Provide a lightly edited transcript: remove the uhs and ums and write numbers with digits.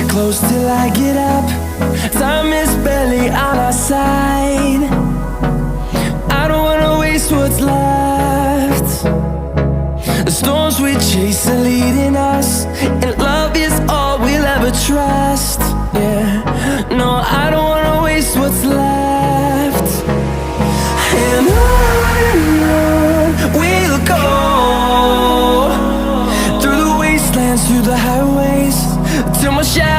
close till I get up. Time is barely on our side. I don't wanna waste what's left. The storms we chase are leading us, and love is all we'll ever trust. Yeah, no, I don't wanna waste what's left. And on we'll go, through the wastelands, through the highways, till my shadow